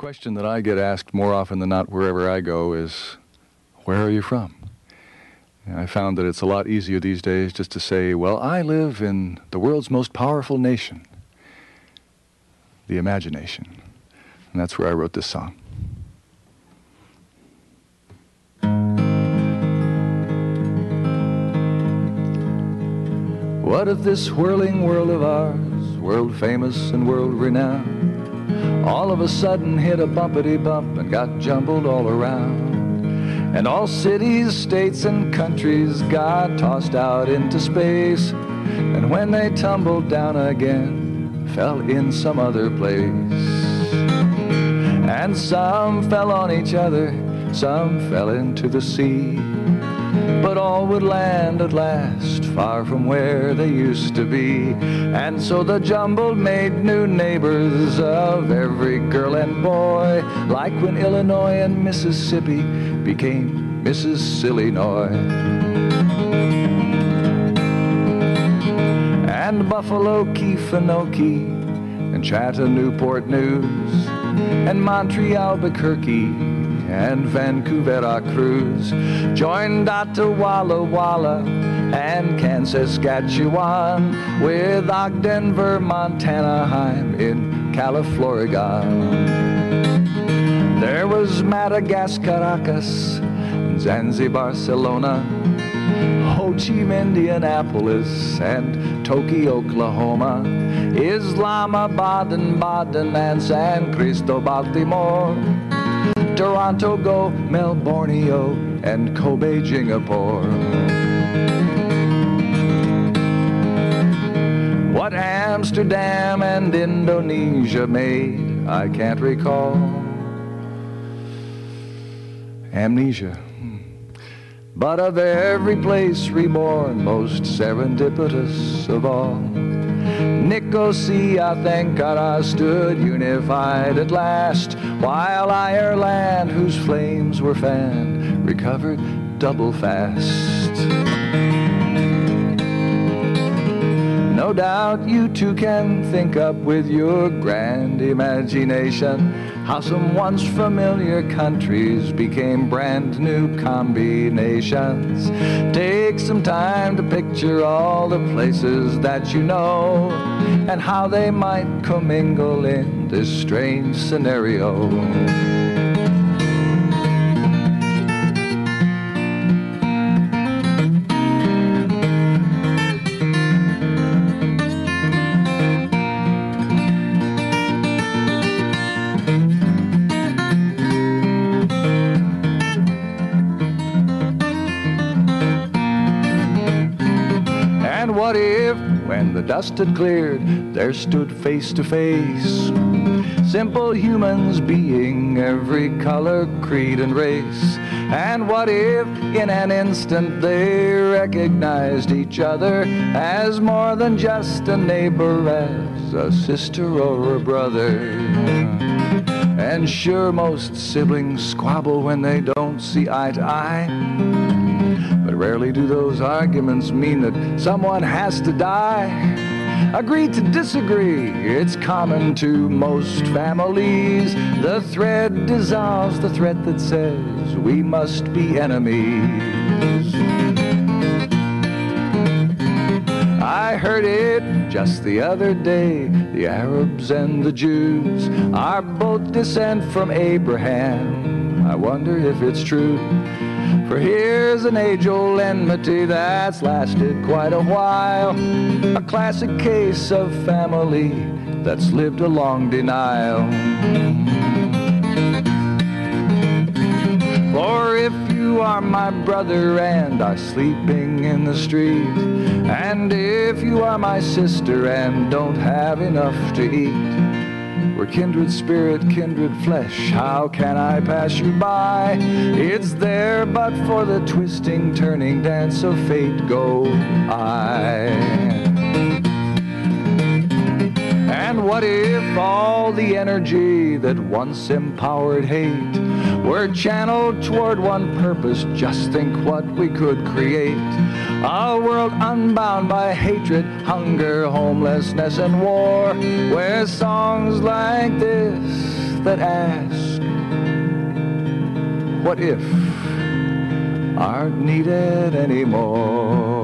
question that I get asked more often than not wherever I go is, where are you from? And I found that it's a lot easier these days just to say, well, I live in the world's most powerful nation, the imagination. And that's where I wrote this song. What if this whirling world of ours, world famous and world renowned, all of a sudden hit a bumpity bump and got jumbled all around? And all cities, states, and countries got tossed out into space, and when they tumbled down again, fell in some other place. And some fell on each other, some fell into the sea, but all would land at last, far from where they used to be. And so the jumble made new neighbors of every girl and boy, like when Illinois and Mississippi became Mrs. Illinois. And Buffalo, Keefanoki, and Chattanooga News, and Montreal, Albuquerque, and Vancouver, Cruz, joined Ottawa, Walla, and Kansas, Saskatchewan, with Ogden, Montana, in California. There was Madagascar, Caracas, Zanzibar, Barcelona, Ho Chi Minh, Indianapolis, and Tokyo, Oklahoma, Islamabad, Baden, and San Cristo, Baltimore, Toronto, Go, Melbourne, and Kobe, Singapore. What Amsterdam and Indonesia made, I can't recall. Amnesia. But of every place reborn, most serendipitous of all, Nicosia, Ankara stood unified at last, while Ireland, whose flames were fanned, recovered double fast. No doubt you too can think up with your grand imagination how some once familiar countries became brand new combinations. Take some time to picture all the places that you know, and how they might commingle in this strange scenario. And what if, when the dust had cleared, there stood face to face simple humans being every color, creed, and race? And what if, in an instant, they recognized each other as more than just a neighbor, as a sister or a brother? And sure, most siblings squabble when they don't see eye to eye, but rarely do those arguments mean that someone has to die. Agree to disagree, it's common to most families. The thread dissolves the threat that says we must be enemies. I heard it just the other day, the Arabs and the Jews are both descent from Abraham. I wonder if it's true. For here's an age-old enmity that's lasted quite a while, a classic case of family that's lived a long denial. For if you are my brother and are sleeping in the street, and if you are my sister and don't have enough to eat, we're kindred spirit, kindred flesh, how can I pass you by? It's there but for the twisting, turning dance of fate go I. And what if all the energy that once empowered hate were channeled toward one purpose? Just think what we could create. A world unbound by hatred, hunger, homelessness, and war, where songs like this that ask, what if aren't needed anymore?